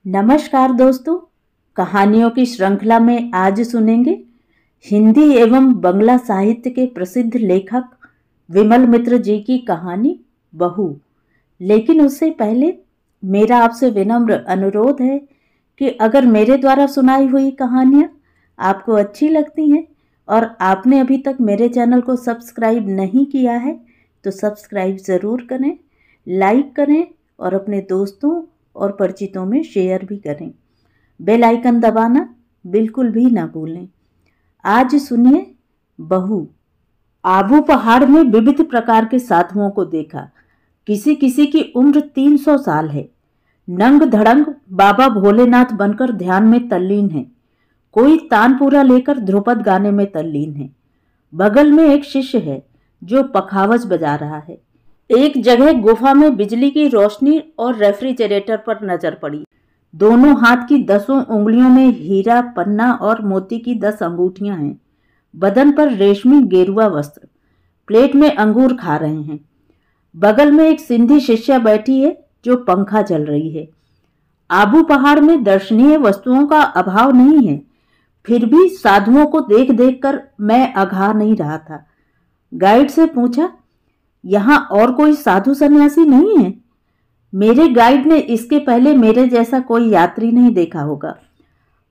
नमस्कार दोस्तों, कहानियों की श्रृंखला में आज सुनेंगे हिंदी एवं बंगला साहित्य के प्रसिद्ध लेखक विमल मित्र जी की कहानी बहू। लेकिन उससे पहले मेरा आपसे विनम्र अनुरोध है कि अगर मेरे द्वारा सुनाई हुई कहानियाँ आपको अच्छी लगती हैं और आपने अभी तक मेरे चैनल को सब्सक्राइब नहीं किया है तो सब्सक्राइब ज़रूर करें, लाइक करें और अपने दोस्तों और परिचितों में शेयर भी करें। बेल आइकन दबाना बिल्कुल भी ना भूलें। आज सुनिए बहू। आबू पहाड़ में विविध प्रकार के साधुओं को देखा। किसी किसी की उम्र 300 साल है। नंग धड़ंग बाबा भोलेनाथ बनकर ध्यान में तल्लीन है। कोई तानपूरा लेकर ध्रुपद गाने में तल्लीन है। बगल में एक शिष्य है जो पखावज बजा रहा है। एक जगह गुफा में बिजली की रोशनी और रेफ्रिजरेटर पर नजर पड़ी। दोनों हाथ की 10 उंगलियों में हीरा, पन्ना और मोती की 10 अंगूठियां हैं। बदन पर रेशमी गेरुआ वस्त्र। प्लेट में अंगूर खा रहे हैं। बगल में एक सिंधी शिष्या बैठी है जो पंखा चल रही है। आबू पहाड़ में दर्शनीय वस्तुओं का अभाव नहीं है, फिर भी साधुओं को देख देख कर मैं अघा नहीं रहा था। गाइड से पूछा, यहाँ और कोई साधु सन्यासी नहीं है? मेरे गाइड ने इसके पहले मेरे जैसा कोई यात्री नहीं देखा होगा।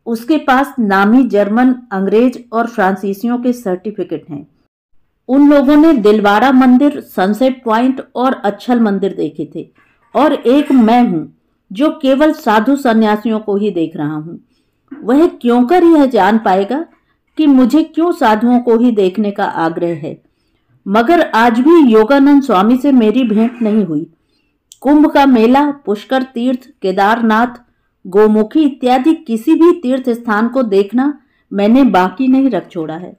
उसके पास नामी जर्मन, अंग्रेज और फ्रांसीसियों के सर्टिफिकेट हैं। उन लोगों ने दिलवाड़ा मंदिर, सनसेट पॉइंट और अच्छल मंदिर देखे थे, और एक मैं हूं जो केवल साधु सन्यासियों को ही देख रहा हूं। वह क्यों कर यह जान पाएगा कि मुझे क्यों साधुओं को ही देखने का आग्रह है। मगर आज भी योगानंद स्वामी से मेरी भेंट नहीं हुई। कुंभ का मेला, पुष्कर तीर्थ, केदारनाथ, गोमुखी इत्यादि किसी भी तीर्थ स्थान को देखना मैंने बाकी नहीं रख छोड़ा है।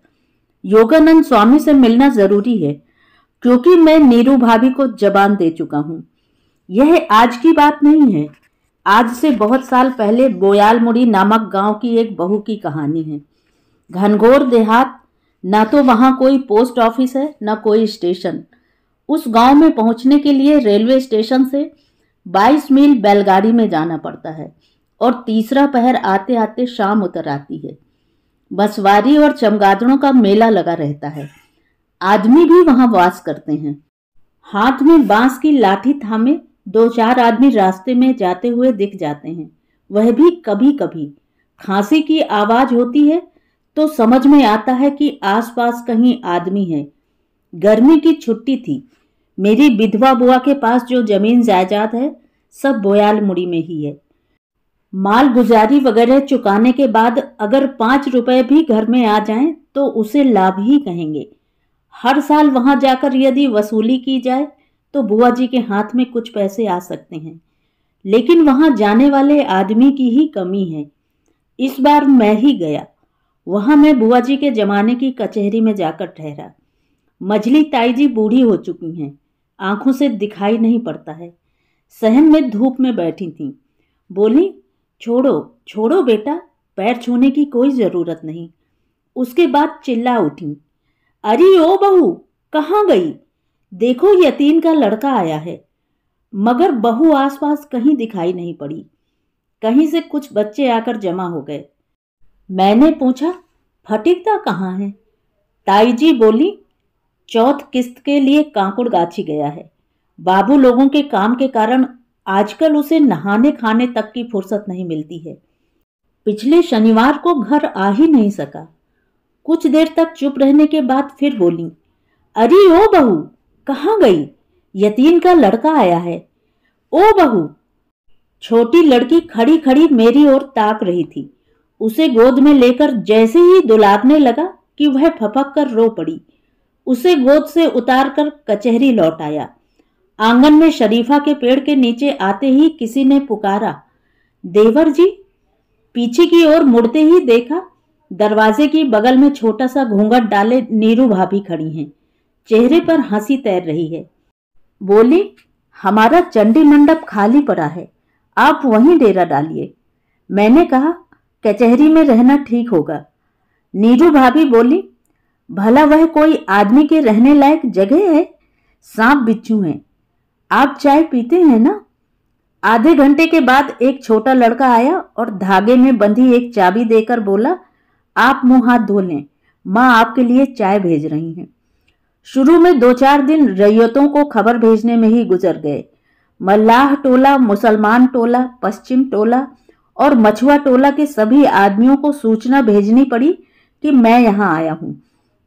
योगानंद स्वामी से मिलना जरूरी है, क्योंकि मैं नीरू भाभी को जबान दे चुका हूं। यह आज की बात नहीं है। आज से बहुत साल पहले बोयालमुड़ी नामक गांव की एक बहू की कहानी है। घनघोर देहात, ना तो वहां कोई पोस्ट ऑफिस है न कोई स्टेशन। उस गांव में पहुंचने के लिए रेलवे स्टेशन से 22 मील बैलगाड़ी में जाना पड़ता है और तीसरा पहर आते आते शाम उतर आती है। बसवारी और चमगादड़ों का मेला लगा रहता है। आदमी भी वहां वास करते हैं। हाथ में बांस की लाठी थामे 2-4 आदमी रास्ते में जाते हुए दिख जाते हैं। वह भी कभी कभी। खांसी की आवाज होती है तो समझ में आता है कि आसपास कहीं आदमी है। गर्मी की छुट्टी थी। मेरी विधवा बुआ के पास जो जमीन जायदाद है सब बोयालमुड़ी में ही है। माल गुजारी वगैरह चुकाने के बाद अगर 5 रुपए भी घर में आ जाएं तो उसे लाभ ही कहेंगे। हर साल वहां जाकर यदि वसूली की जाए तो बुआ जी के हाथ में कुछ पैसे आ सकते हैं, लेकिन वहां जाने वाले आदमी की ही कमी है। इस बार मैं ही गया। वहां मैं बुआ जी के जमाने की कचहरी में जाकर ठहरा। मझली ताई जी बूढ़ी हो चुकी हैं, आंखों से दिखाई नहीं पड़ता है। सहन में धूप में बैठी थीं। बोली, छोड़ो छोड़ो बेटा, पैर छूने की कोई जरूरत नहीं। उसके बाद चिल्ला उठी, अरे ओ बहू, कहाँ गई? देखो यतीम का लड़का आया है। मगर बहू आसपास कहीं दिखाई नहीं पड़ी। कहीं से कुछ बच्चे आकर जमा हो गए। मैंने पूछा, फटीकदा कहाँ है? ताई जी बोली, चौथ किस्त के लिए कांकुड़ गाछी गया है। बाबू लोगों के काम के कारण आजकल उसे नहाने खाने तक की फुर्सत नहीं मिलती है। पिछले शनिवार को घर आ ही नहीं सका। कुछ देर तक चुप रहने के बाद फिर बोली, अरे ओ बहू, कहाँ गई? यतीम का लड़का आया है। ओ बहू। छोटी लड़की खड़ी खड़ी मेरी ओर ताक रही थी। उसे गोद में लेकर जैसे ही दुलारने लगा कि वह फपक कर रो पड़ी। उसे गोद से उतारकर कचहरी लौट आया। आंगन में शरीफा के पेड़ के नीचे आते ही किसी ने पुकारा, देवर जी। पीछे की ओर मुड़ते ही देखा, दरवाजे की बगल में छोटा सा घूंघट डाले नीरू भाभी खड़ी हैं। चेहरे पर हंसी तैर रही है। बोली, हमारा चंडी मंडप खाली पड़ा है, आप वहीं डेरा डालिए। मैंने कहा, कचहरी में रहना ठीक होगा। नीरू भाभी बोली, भला वह कोई आदमी के रहने लायक जगह है? सांप बिच्छू हैं। आप चाय पीते हैं ना? आधे घंटे के बाद एक छोटा लड़का आया और धागे में बंधी एक चाबी देकर बोला, आप मुंह हाथ धो लें, माँ आपके लिए चाय भेज रही हैं। शुरू में 2-4 दिन रैयतों को खबर भेजने में ही गुजर गए। मल्लाह टोला, मुसलमान टोला, पश्चिम टोला और मछुआ टोला के सभी आदमियों को सूचना भेजनी पड़ी कि मैं यहाँ आया हूँ।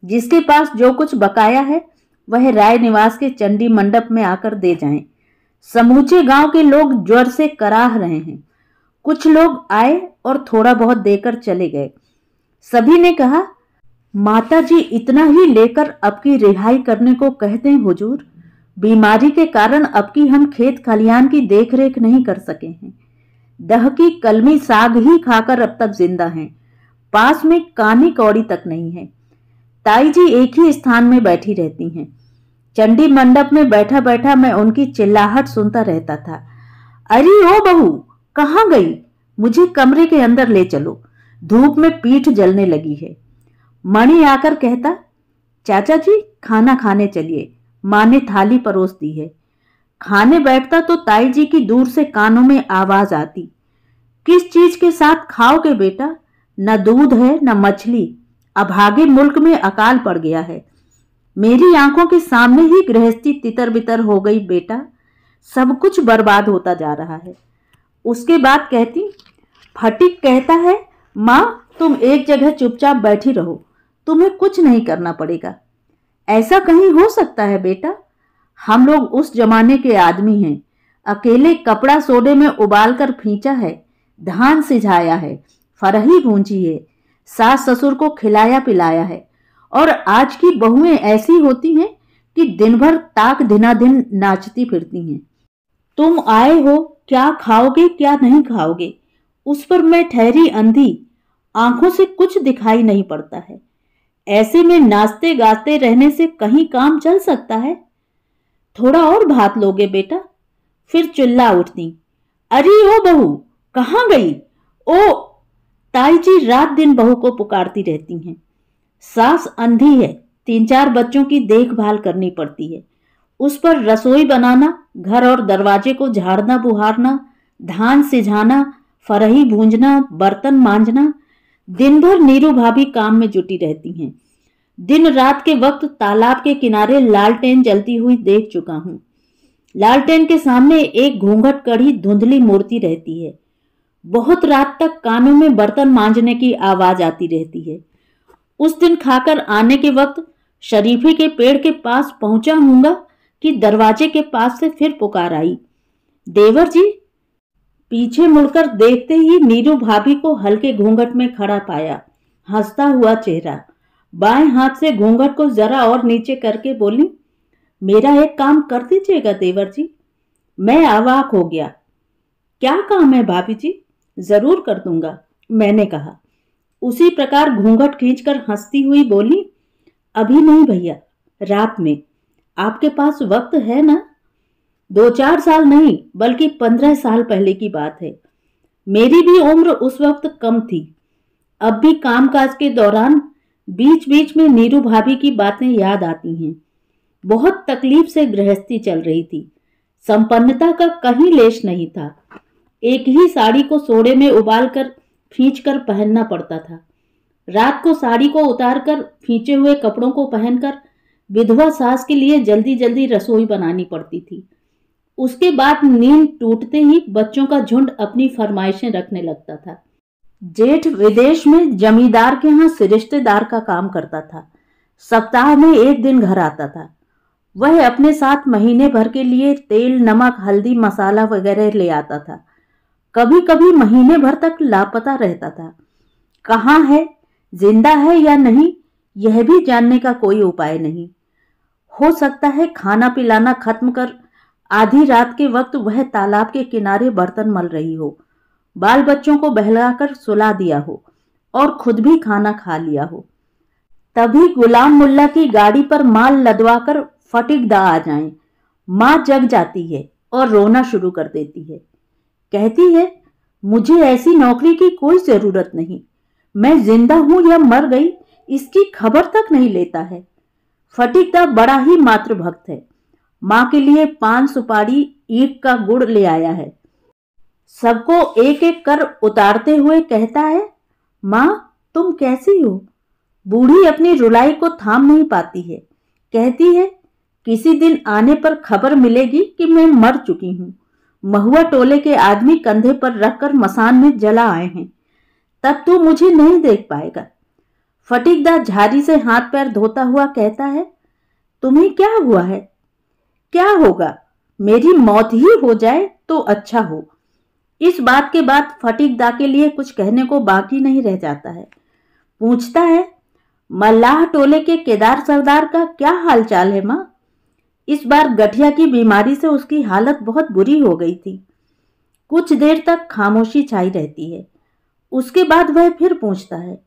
जिसके पास जो कुछ बकाया है वह राय निवास के चंडी मंडप में आकर दे जाएं। समूचे गांव के लोग ज्वर से कराह रहे हैं। कुछ लोग आए और थोड़ा बहुत देकर चले गए। सभी ने कहा, माताजी इतना ही लेकर अब की रिहाई करने को कहते हैं हुजूर। बीमारी के कारण अब की हम खेत खलियान की देखरेख नहीं कर सके हैं। दह की कलमी साग ही खाकर अब तक जिंदा हैं। पास में कानी कौड़ी तक नहीं है। ताई जी एक ही स्थान में बैठी रहती हैं। चंडी मंडप में बैठा बैठा मैं उनकी चिल्लाहट सुनता रहता था। अरे ओ बहू, कहाँ गई? मुझे कमरे के अंदर ले चलो, धूप में पीठ जलने लगी है। मणि आकर कहता, चाचा जी खाना खाने चलिए, माँ ने थाली परोस दी है। खाने बैठता तो ताई जी की दूर से कानों में आवाज आती, किस चीज के साथ खाओगे बेटा? न दूध है न मछली, अभागे मुल्क में अकाल पड़ गया है। मेरी आंखों के सामने ही गृहस्थी तितर बितर हो गई बेटा, सब कुछ बर्बाद होता जा रहा है। उसके बाद कहती, फटीक कहता है, माँ तुम एक जगह चुपचाप बैठी रहो, तुम्हें कुछ नहीं करना पड़ेगा। ऐसा कहीं हो सकता है बेटा? हम लोग उस जमाने के आदमी हैं। अकेले कपड़ा सोडे में उबाल कर फींचा है, धान सिझाया है, फरही भूंजी है, सास ससुर को खिलाया पिलाया है। और आज की बहुएं ऐसी होती हैं कि दिन भर ताक दिनादिन नाचती फिरती हैं। तुम आए हो, क्या खाओगे क्या नहीं खाओगे, उस पर मैं ठहरी अंधी, आंखों से कुछ दिखाई नहीं पड़ता है। ऐसे में नाचते गाते रहने से कहीं काम चल सकता है? थोड़ा और भात लोगे बेटा? फिर चिल्ला उठती, अरे ओ बहू, कहाँ गई? ओ ताई जी रात दिन बहू को पुकारती रहती हैं। सास अंधी है, 3-4 बच्चों की देखभाल करनी पड़ती है। उस पर रसोई बनाना, घर और दरवाजे को झाड़ना बुहारना, धान सिझाना, फरही भूंजना, बर्तन मांजना, दिन भर नीरू भाभी काम में जुटी रहती हैं। दिन रात के वक्त तालाब के किनारे लालटेन जलती हुई देख चुका हूं। लालटेन के सामने एक घूंघट कड़ी धुंधली मूर्ति रहती है। बहुत रात तक कानों में बर्तन मांजने की आवाज आती रहती है। उस दिन खाकर आने के वक्त शरीफे के पेड़ के पास पहुंचा हूंगा कि दरवाजे के पास से फिर पुकार आई, देवर जी। पीछे मुड़कर देखते ही नीरू भाभी को हल्के घूंघट में खड़ा पाया, हंसता हुआ चेहरा। बाएं हाथ से घूंघट को जरा और नीचे करके बोली, मेरा एक काम कर दीजिएगा देवर जी। मैं अवाक हो गया। क्या काम है भाभी जी? जरूर कर दूंगा, मैंने कहा। उसी प्रकार घूंघट खींचकर हंसती हुई बोली, अभी नहीं भैया, रात में। आपके पास वक्त है ना? 2-4 साल नहीं बल्कि 15 साल पहले की बात है। मेरी भी उम्र उस वक्त कम थी। अब भी कामकाज के दौरान बीच बीच में नीरू भाभी की बातें याद आती हैं। बहुत तकलीफ से गृहस्थी चल रही थी। संपन्नता का कहीं लेश नहीं था। एक ही साड़ी को सोडे में उबालकर खींचकर पहनना पड़ता था। रात को साड़ी को उतारकर खींचे हुए कपड़ों को पहनकर विधवा सास के लिए जल्दी जल्दी रसोई बनानी पड़ती थी। उसके बाद नींद टूटते ही बच्चों का झुंड अपनी फरमाइशें रखने लगता था। जेठ विदेश में जमींदार के यहाँ रिश्तेदार का काम करता था। सप्ताह में 1 दिन घर आता था। वह अपने साथ महीने भर के लिए तेल, नमक, हल्दी, मसाला वगैरह ले आता था। कभी कभी महीने भर तक लापता रहता था। कहाँ है, जिंदा है या नहीं, यह भी जानने का कोई उपाय नहीं। हो सकता है खाना पिलाना खत्म कर आधी रात के वक्त वह तालाब के किनारे बर्तन मल रही हो, बाल बच्चों को बहलाकर सुला दिया हो और खुद भी खाना खा लिया हो। तभी गुलाम मुल्ला की गाड़ी पर माल लदवाकर फटीकदा आ जाएं। माँ जग जाती है और रोना शुरू कर देती है। कहती है, मुझे ऐसी नौकरी की कोई जरूरत नहीं। मैं जिंदा हूं या मर गई इसकी खबर तक नहीं लेता है। फटीकदा बड़ा ही मातृभक्त है। माँ के लिए पान सुपारी ईख का गुड़ ले आया है। सबको एक एक कर उतारते हुए कहता है, माँ तुम कैसी हो? बूढ़ी अपनी रुलाई को थाम नहीं पाती है। कहती है, किसी दिन आने पर खबर मिलेगी कि मैं मर चुकी हूं। महुआ टोले के आदमी कंधे पर रखकर मसान में जला आए हैं, तब तू मुझे नहीं देख पाएगा। फटीकदा झाड़ी से हाथ पैर धोता हुआ कहता है, तुम्हें क्या हुआ है? क्या होगा? मेरी मौत ही हो जाए तो अच्छा हो। इस बात के बाद फटीकदा के लिए कुछ कहने को बाकी नहीं रह जाता है। पूछता है, मल्लाह टोले के केदार सरदार का क्या हालचाल है माँ? इस बार गठिया की बीमारी से उसकी हालत बहुत बुरी हो गई थी। कुछ देर तक खामोशी छाई रहती है। उसके बाद वह फिर पूछता है,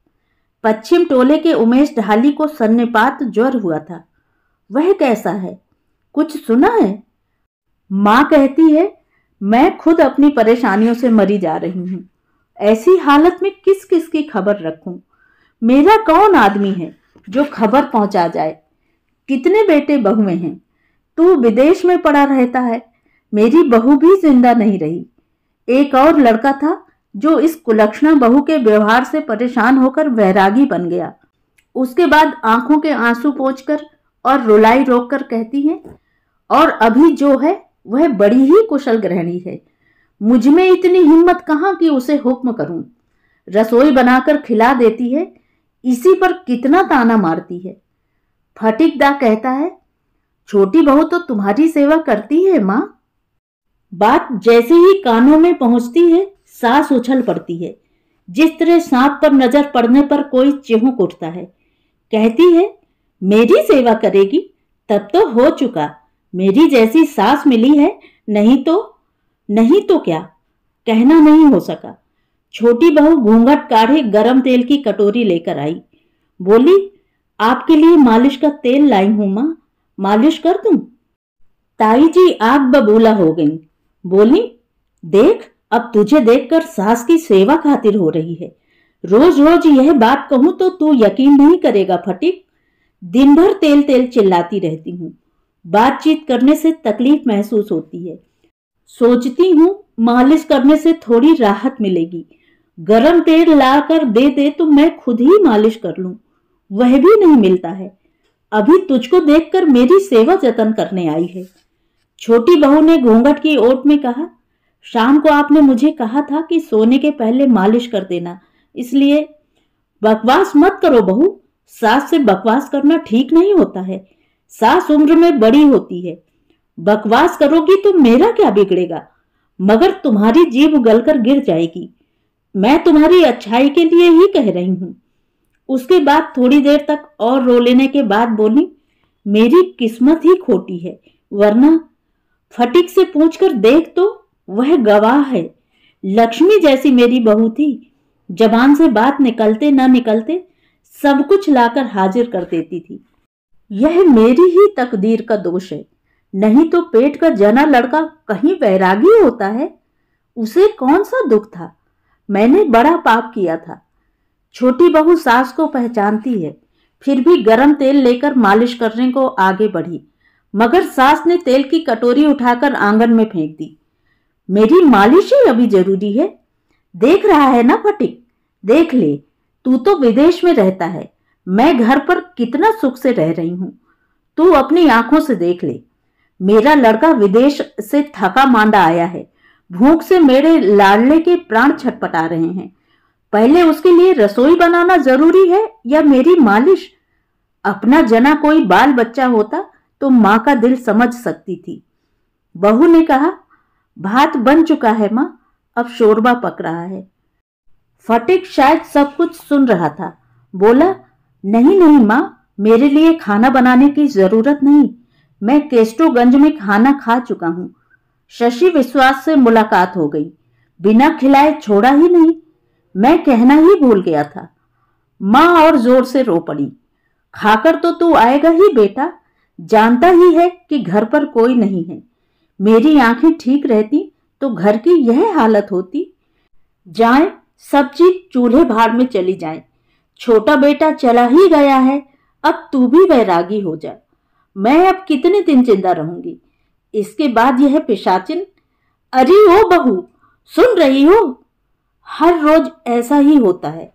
पश्चिम टोले के उमेश ढाली को सन्निपात ज्वर हुआ था, वह कैसा है? कुछ सुना है? माँ कहती है, मैं खुद अपनी परेशानियों से मरी जा रही हूं। ऐसी हालत में किस किस की खबर रखूं? मेरा कौन आदमी है जो खबर पहुंचा जाए? कितने बेटे बहुएं हैं? तू विदेश में पड़ा रहता है। मेरी बहू भी जिंदा नहीं रही। एक और लड़का था जो इस कुलक्षणा बहू के व्यवहार से परेशान होकर वैरागी बन गया। उसके बाद आंखों के आंसू पोंछकर और रुलाई रोककर कहती है, और अभी जो है वह बड़ी ही कुशल गृहिणी है। मुझमें इतनी हिम्मत कहां कि उसे हुक्म करूं। रसोई बनाकर खिला देती है, इसी पर कितना ताना मारती है। फटीकदा कहता है, छोटी बहू तो तुम्हारी सेवा करती है माँ। बात जैसे ही कानों में पहुंचती है, सांस उछल पड़ती है, जिस तरह सांप पर नजर पड़ने पर कोई चिहुक उठता है। कहती है, मेरी सेवा करेगी? तब तो हो चुका। मेरी जैसी सास मिली है, नहीं तो क्या? कहना नहीं हो सका। छोटी बहू घूंघट काढ़े गरम तेल की कटोरी लेकर आई। बोली, आपके लिए मालिश का तेल लाई हूं मां, मालिश कर दूं? ताई जी आग बबूला हो गई। बोली, देख, अब तुझे देखकर सास की सेवा खातिर हो रही है। रोज रोज यह बात कहूं तो तू यकीन नहीं करेगा फटीक। दिन भर तेल तेल चिल्लाती रहती हूं। बातचीत करने से तकलीफ महसूस होती है। सोचती हूं मालिश करने से थोड़ी राहत मिलेगी। गरम तेल लाकर दे दे तो मैं खुद ही मालिश कर लूं, वह भी नहीं मिलता है। अभी तुझको देखकर मेरी सेवा जतन करने आई है। छोटी बहू ने घूंघट की ओट में कहा, शाम को आपने मुझे कहा था कि सोने के पहले मालिश कर देना, इसलिए। बकवास मत करो बहू, सास से बकवास करना ठीक नहीं होता है। सास उम्र में बड़ी होती है। बकवास करोगी तो मेरा क्या बिगड़ेगा? मगर तुम्हारी जीभ गलकर गिर जाएगी। मैं तुम्हारी अच्छाई के लिए ही कह रही हूं। उसके बाद थोड़ी देर तक और रो लेने के बाद बोली, मेरी किस्मत ही खोटी है, वरना। फटीक से पूछकर देख तो, वह गवाह है। लक्ष्मी जैसी मेरी बहू थी। जबान से बात निकलते न निकलते सब कुछ लाकर हाजिर कर देती थी। यह मेरी ही तकदीर का दोष है, नहीं तो पेट का जना लड़का कहीं वैरागी होता है। उसे कौन सा दुख था? मैंने बड़ा पाप किया था। छोटी बहू सास को पहचानती है, फिर भी गरम तेल लेकर मालिश करने को आगे बढ़ी, मगर सास ने तेल की कटोरी उठाकर आंगन में फेंक दी। मेरी मालिश ही अभी जरूरी है। देख रहा है ना फटीक, देख ले, तू तो विदेश में रहता है, मैं घर पर कितना सुख से रह रही हूं। तू अपनी आंखों से देख ले। मेरा लड़का विदेश से थका मांदा आया है। भूख से मेरे लाडले के प्राण छटपटा रहे हैं। पहले उसके लिए रसोई बनाना जरूरी है या मेरी मालिश? अपना जना कोई बाल बच्चा होता तो मां का दिल समझ सकती थी। बहू ने कहा, भात बन चुका है मां, अब शोरबा पक रहा है। फटीक शायद सब कुछ सुन रहा था। बोला, नहीं नहीं मां, मेरे लिए खाना बनाने की जरूरत नहीं। मैं केस्टोगंज में खाना खा चुका हूं। शशि विश्वास से मुलाकात हो गई, बिना खिलाए छोड़ा ही नहीं। मैं कहना ही भूल गया था। मां और जोर से रो पड़ी। खाकर तो तू आएगा ही बेटा, जानता ही है कि घर पर कोई नहीं है। मेरी आंखें ठीक रहती तो घर की यह हालत होती। जाए, सब चीज चूल्हे भाड़ में चली जाए। छोटा बेटा चला ही गया है, अब तू भी वैरागी हो जा। मैं अब कितने दिन जिंदा रहूंगी? इसके बाद यह पिशाचिन। अरे ओ बहू, सुन रही हो? हर रोज ऐसा ही होता है।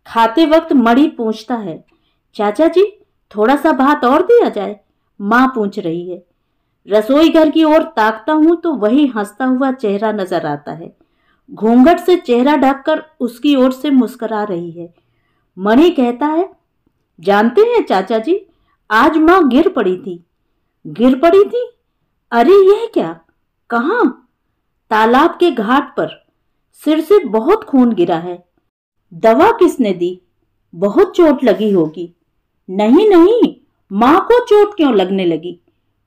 खाते वक्त मणि पूछता है, चाचा जी थोड़ा सा भात और दिया जाए? माँ पूछ रही है। रसोई घर की ओर ताकता हूं तो वही हंसता हुआ चेहरा नजर आता है। घूंघट से चेहरा ढककर उसकी ओर से मुस्कुरा रही है। मणि कहता है, जानते हैं चाचा जी, आज माँ गिर पड़ी थी। गिर पड़ी थी? अरे यह क्या? कहाँ? तालाब के घाट पर। सिर से बहुत खून गिरा है। दवा किसने दी? बहुत चोट लगी होगी। नहीं नहीं, माँ को चोट क्यों लगने लगी?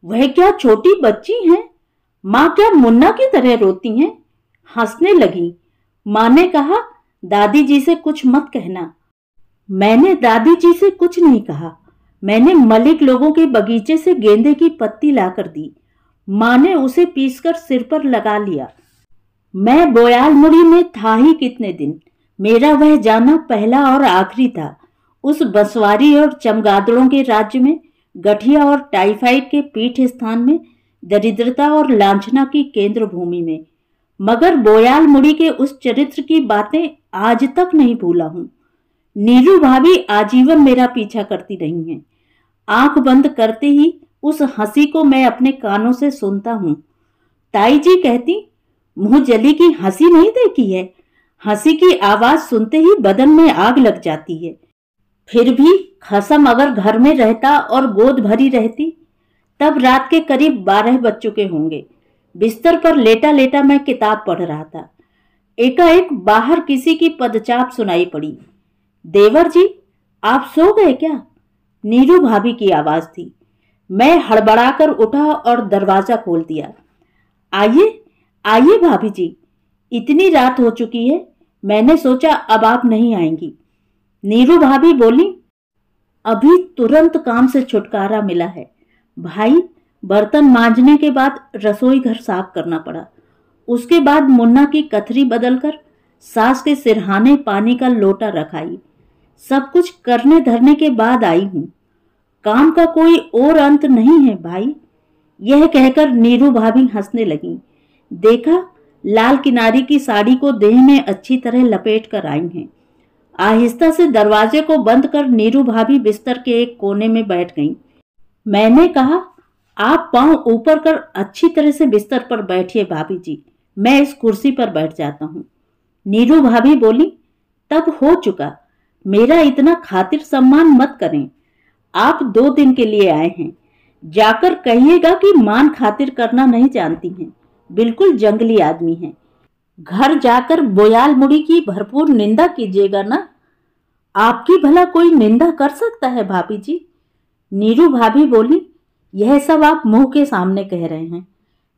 वह क्या छोटी बच्ची हैं? माँ क्या मुन्ना की तरह रोती हैं? हंसने लगी। माँ ने कहा, दादी जी से कुछ मत कहना। मैंने दादी जी से कुछ नहीं कहा। मैंने मलिक लोगों के बगीचे से गेंदे की पत्ती लाकर दी। माँ ने उसे पीसकर सिर पर लगा लिया। मैं बोयालमुड़ी में था ही कितने दिन। मेरा वह जाना पहला और आखिरी था। उस बंसवारी और चमगादड़ों के राज्य में, गठिया और टाइफाइड के पीठ स्थान में, दरिद्रता और लांछना की केंद्र भूमि में। मगर बोयालमुड़ी के उस चरित्र की बातें आज तक नहीं भूला हूं। नीरू भाभी आजीवन मेरा पीछा करती रही हैं। आंख बंद करते ही उस हंसी को मैं अपने कानों से सुनता हूं। ताई जी कहती, मुंह जली की हंसी नहीं देखी है? हंसी की आवाज सुनते ही बदन में आग लग जाती है। फिर भी खसम अगर घर में रहता और गोद भरी रहती। तब रात के करीब 12 बज चुके होंगे। बिस्तर पर लेटा लेटा मैं किताब पढ़ रहा था। एकाएक बाहर किसी की पदचाप सुनाई पड़ी। देवर जी, आप सो गए क्या? नीरू भाभी की आवाज थी। मैं हड़बड़ाकर उठा और दरवाजा खोल दिया। आइए आइए भाभी जी, इतनी रात हो चुकी है। मैंने सोचा अब आप नहीं आएंगी। नीरू भाभी बोली, अभी तुरंत काम से छुटकारा मिला है भाई। बर्तन मांजने के बाद रसोई घर साफ करना पड़ा। उसके बाद मुन्ना की कथरी बदलकर सास के सिरहाने पानी का लोटा रखाई। सब कुछ करने धरने के बाद आई हूं। काम का कोई और अंत नहीं है भाई। यह कहकर नीरू भाभी हंसने लगी। देखा, लाल किनारी की साड़ी को देह में अच्छी तरह लपेट कर आई हैं। आहिस्ता से दरवाजे को बंद कर नीरू भाभी बिस्तर के एक कोने में बैठ गईं। मैंने कहा, आप पांव ऊपर कर अच्छी तरह से बिस्तर पर बैठिए भाभी जी, मैं इस कुर्सी पर बैठ जाता हूं। नीरू भाभी बोली, तब हो चुका। मेरा इतना खातिर सम्मान मत करें। आप 2 दिन के लिए आए हैं। जाकर कहिएगा कि मान खातिर करना नहीं जानती हैं। बिल्कुल जंगली आदमी हैं। घर जाकर बोयालमुड़ी की भरपूर निंदा कीजिएगा ना। आपकी भला कोई निंदा कर सकता है भाभी जी? नीरू भाभी बोली, यह सब आप मुंह के सामने कह रहे हैं।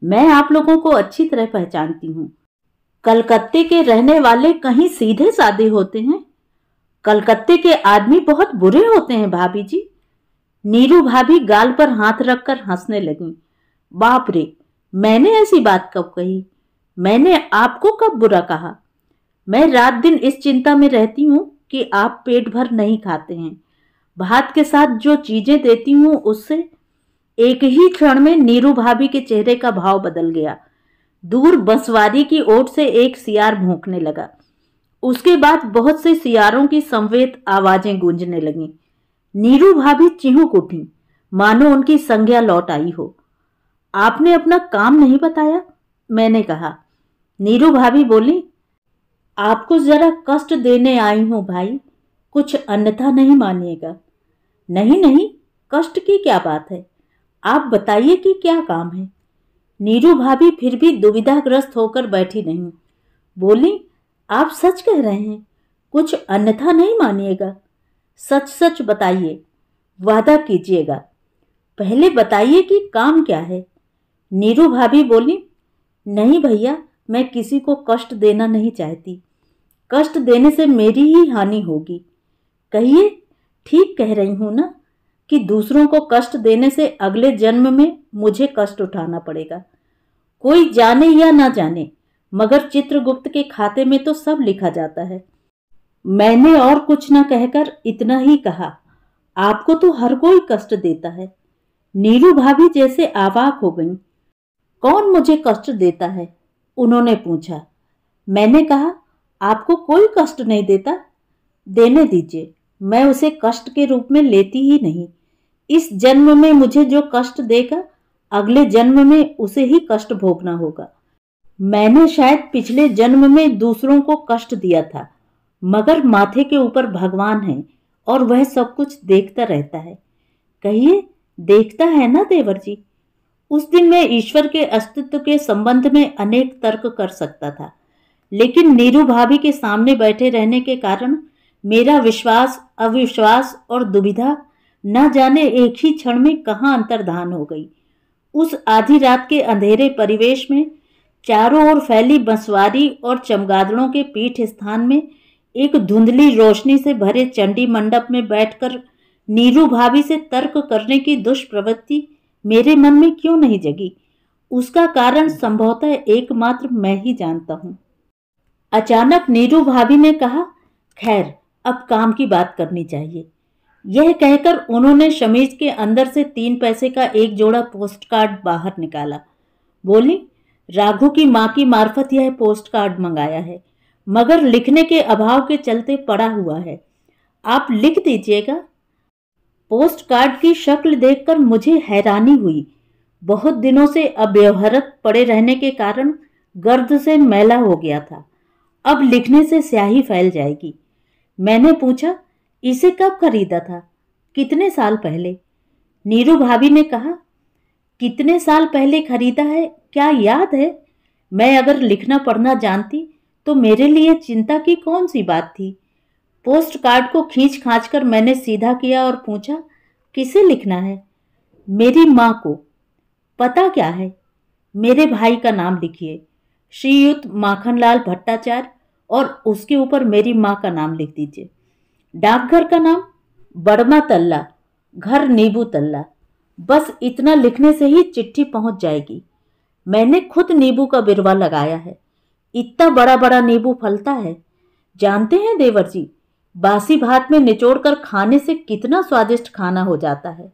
मैं आप लोगों को अच्छी तरह पहचानती हूँ। कलकत्ते के रहने वाले कहीं सीधे साधे होते हैं। कलकत्ते के आदमी बहुत बुरे होते हैं भाभी जी। नीरू भाभी गाल पर हाथ रखकर हंसने लगी। बाप रे, मैंने ऐसी बात कब कही? मैंने आपको कब बुरा कहा? मैं रात दिन इस चिंता में रहती हूँ कि आप पेट भर नहीं खाते हैं। भात के साथ जो चीजें देती हूँ उससे। एक ही क्षण में नीरू भाभी के चेहरे का भाव बदल गया। दूर बंसवारी की ओट से एक सियार भौंकने लगा। उसके बाद बहुत से सियारों की संवेद आवाजें गूंजने लगीं। नीरू भाभी चिहुक उठी, मानो उनकी संज्ञा लौट आई हो। आपने अपना काम नहीं बताया, मैंने कहा। नीरू भाभी बोली, आपको जरा कष्ट देने आई हूं भाई, कुछ अन्यथा नहीं मानिएगा। नहीं नहीं, कष्ट की क्या बात है? आप बताइए कि क्या काम है? नीरू भाभी फिर भी दुविधाग्रस्त होकर बैठी नहीं। बोली, आप सच कह रहे हैं, कुछ अन्यथा नहीं मानिएगा। सच सच बताइए, वादा कीजिएगा। पहले बताइए कि काम क्या है? नीरू भाभी बोली, नहीं भैया, मैं किसी को कष्ट देना नहीं चाहती। कष्ट देने से मेरी ही हानि होगी। कहिए, ठीक कह रही हूं ना कि दूसरों को कष्ट देने से अगले जन्म में मुझे कष्ट उठाना पड़ेगा। कोई जाने या ना जाने, मगर चित्रगुप्त के खाते में तो सब लिखा जाता है। मैंने और कुछ न कहकर इतना ही कहा, आपको तो हर कोई कष्ट देता है। नीरू भाभी जैसे अवाक हो गईं। कौन मुझे कष्ट देता है? उन्होंने पूछा। मैंने कहा, आपको कोई कष्ट नहीं देता? देने दीजिए, मैं उसे कष्ट के रूप में लेती ही नहीं। इस जन्म में मुझे जो कष्ट देगा, अगले जन्म में उसे ही कष्ट भोगना होगा। मैंने शायद पिछले जन्म में दूसरों को कष्ट दिया था, मगर माथे के ऊपर भगवान है और वह सब कुछ देखता रहता है। कहिए, देखता है ना देवर जी? उस दिन मैं ईश्वर के अस्तित्व के संबंध में अनेक तर्क कर सकता था, लेकिन नीरू भाभी के सामने बैठे रहने के कारण मेरा विश्वास, अविश्वास और दुविधा न जाने एक ही क्षण में कहाँ अंतर्धान हो गई। उस आधी रात के अंधेरे परिवेश में चारों ओर फैली बंसवारी और चमगादड़ों के पीठ स्थान में एक धुंधली रोशनी से भरे चंडी मंडप में बैठकर नीरू भाभी से तर्क करने की दुष्प्रवृत्ति मेरे मन में क्यों नहीं जगी? उसका कारण संभवतः एकमात्र मैं ही जानता हूं। अचानक नीरू भाभी ने कहा, खैर, अब काम की बात करनी चाहिए। यह कहकर उन्होंने शमीज के अंदर से 3 पैसे का एक जोड़ा पोस्ट कार्ड बाहर निकाला। बोली, राघु की माँ की मार्फत यह पोस्ट कार्ड मंगाया है, मगर लिखने के अभाव के चलते पड़ा हुआ है, आप लिख दीजिएगा। पोस्ट कार्ड की शक्ल देखकर मुझे हैरानी हुई। बहुत दिनों से अव्यवहृत पड़े रहने के कारण गर्द से मैला हो गया था। अब लिखने से स्याही फैल जाएगी। मैंने पूछा, इसे कब खरीदा था? कितने साल पहले? नीरू भाभी ने कहा, कितने साल पहले खरीदा है क्या याद है? मैं अगर लिखना पढ़ना जानती तो मेरे लिए चिंता की कौन सी बात थी। पोस्ट कार्ड को खींच खांच कर मैंने सीधा किया और पूछा, किसे लिखना है? मेरी माँ को। पता क्या है? मेरे भाई का नाम लिखिए, श्रीयुत माखनलाल भट्टाचार्य, और उसके ऊपर मेरी माँ का नाम लिख दीजिए। डाकघर का नाम बड़मा तल्ला, घर नींबू तल्ला। बस इतना लिखने से ही चिट्ठी पहुंच जाएगी। मैंने खुद नींबू का बिरवा लगाया है। इतना बड़ा बड़ा नींबू फलता है। जानते हैं देवर जी, बासी भात में निचोड़कर खाने से कितना स्वादिष्ट खाना हो जाता है।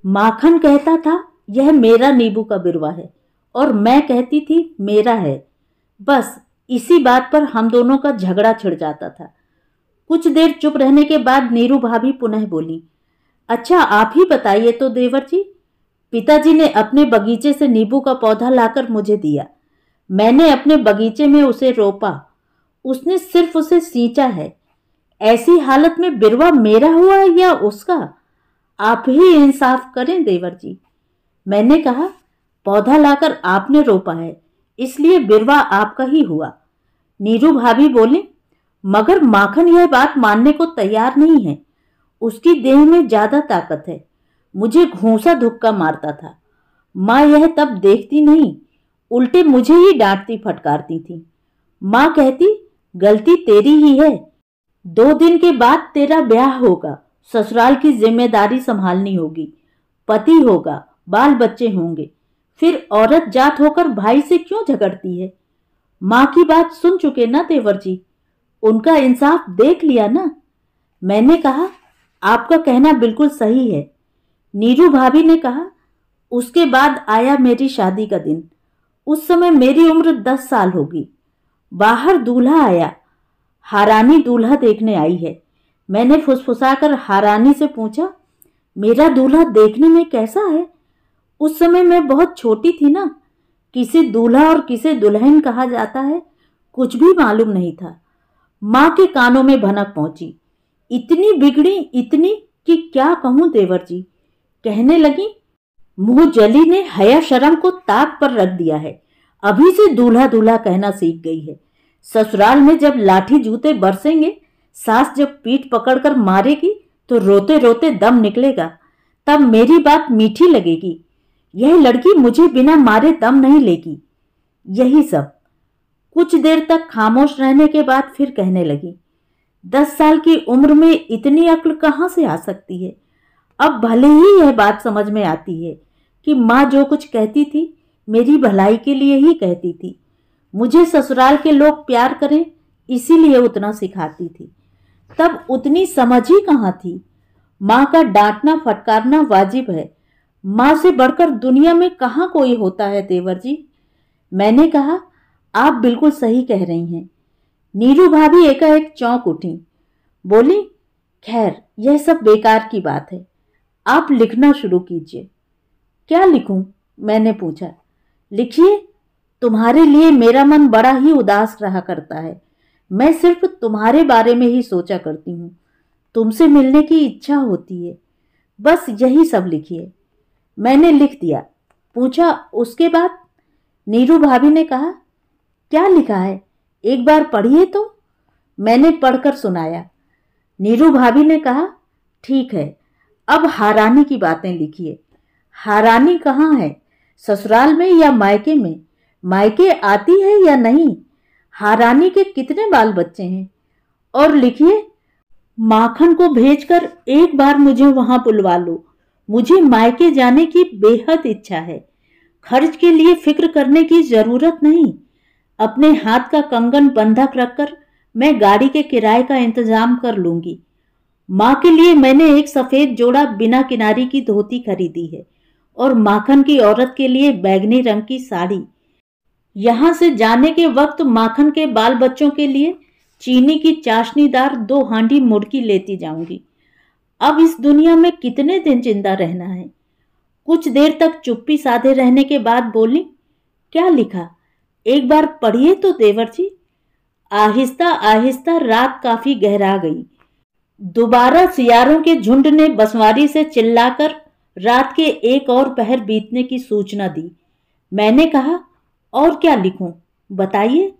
माखन कहता था यह मेरा नींबू का बिरवा है, और मैं कहती थी मेरा है। बस इसी बात पर हम दोनों का झगड़ा छिड़ जाता था। कुछ देर चुप रहने के बाद नीरू भाभी पुनः बोली, अच्छा आप ही बताइए तो देवर जी, पिताजी ने अपने बगीचे से नींबू का पौधा लाकर मुझे दिया। मैंने अपने बगीचे में उसे रोपा, उसने सिर्फ उसे सींचा है। ऐसी हालत में बिरवा मेरा हुआ या उसका? आप ही इंसाफ करें देवर जी। मैंने कहा, पौधा लाकर आपने रोपा है, इसलिए बिरवा आपका ही हुआ। नीरू भाभी बोली, मगर माखन यह बात मानने को तैयार नहीं है। उसकी देह में ज्यादा ताकत है। मुझे घूंसा धुक्का मारता था। माँ यह तब देखती नहीं, उल्टे मुझे ही डांटती फटकारती थी। माँ कहती, गलती तेरी ही है। 2 दिन के बाद तेरा ब्याह होगा, ससुराल की जिम्मेदारी संभालनी होगी, पति होगा, बाल बच्चे होंगे, फिर औरत जात होकर भाई से क्यों झगड़ती है? माँ की बात सुन चुके ना देवर जी, उनका इंसाफ देख लिया ना। मैंने कहा, आपका कहना बिल्कुल सही है। नीरू भाभी ने कहा, उसके बाद आया मेरी शादी का दिन। उस समय मेरी उम्र 10 साल होगी। बाहर दूल्हा आया। हारानी दूल्हा देखने आई है। मैंने फुसफुसाकर हारानी से पूछा, मेरा दूल्हा देखने में कैसा है? उस समय मैं बहुत छोटी थी ना, किसे दूल्हा और किसे दुल्हन कहा जाता है कुछ भी मालूम नहीं था। माँ के कानों में भनक पहुंची, इतनी बिगड़ी, इतनी कि क्या कहूं देवर जी। कहने लगी, मुंह जली ने हया शर्म को ताक पर रख दिया है। अभी से दूल्हा दूल्हा कहना सीख गई है। ससुराल में जब लाठी जूते बरसेंगे, सास जब पीठ पकड़कर मारेगी तो रोते रोते दम निकलेगा, तब मेरी बात मीठी लगेगी। यह लड़की मुझे बिना मारे दम नहीं लेगी। यही सब। कुछ देर तक खामोश रहने के बाद फिर कहने लगी, 10 साल की उम्र में इतनी अक्ल कहाँ से आ सकती है? अब भले ही यह बात समझ में आती है कि माँ जो कुछ कहती थी मेरी भलाई के लिए ही कहती थी। मुझे ससुराल के लोग प्यार करें इसीलिए उतना सिखाती थी। तब उतनी समझ ही कहाँ थी। माँ का डांटना फटकारना वाजिब है। माँ से बढ़कर दुनिया में कहाँ कोई होता है देवर जी। मैंने कहा, आप बिल्कुल सही कह रही हैं। नीरू भाभी एकाएक चौंक उठी, बोली, खैर यह सब बेकार की बात है, आप लिखना शुरू कीजिए। क्या लिखूं? मैंने पूछा। लिखिए, तुम्हारे लिए मेरा मन बड़ा ही उदास रहा करता है। मैं सिर्फ तुम्हारे बारे में ही सोचा करती हूँ, तुमसे मिलने की इच्छा होती है, बस यही सब लिखिए। मैंने लिख दिया। पूछा, उसके बाद? नीरू भाभी ने कहा, क्या लिखा है, एक बार पढ़िए तो। मैंने पढ़कर सुनाया। नीरू भाभी ने कहा, ठीक है, अब हारानी की बातें लिखिए। हारानी कहाँ है, ससुराल में या मायके में? मायके आती है या नहीं? हारानी के कितने बाल बच्चे हैं? और लिखिए, माखन को भेजकर एक बार मुझे वहां बुलवा लो। मुझे मायके जाने की बेहद इच्छा है। खर्च के लिए फिक्र करने की जरूरत नहीं। अपने हाथ का कंगन बंधक रखकर मैं गाड़ी के किराए का इंतजाम कर लूंगी। माँ के लिए मैंने एक सफेद जोड़ा बिना किनारी की धोती खरीदी है और माखन की औरत के लिए बैगनी रंग की साड़ी। यहां से जाने के वक्त माखन के बाल बच्चों के लिए चीनी की चाशनीदार 2 हांडी मुड़की लेती जाऊंगी। अब इस दुनिया में कितने दिन जिंदा रहना है। कुछ देर तक चुप्पी साधे रहने के बाद बोली, क्या लिखा, एक बार पढ़िए तो देवर जी। आहिस्ता आहिस्ता रात काफी गहरा गई। दोबारा सियारों के झुंड ने बंसवारी से चिल्लाकर रात के एक और पहर बीतने की सूचना दी। मैंने कहा, और क्या लिखूं, बताइए।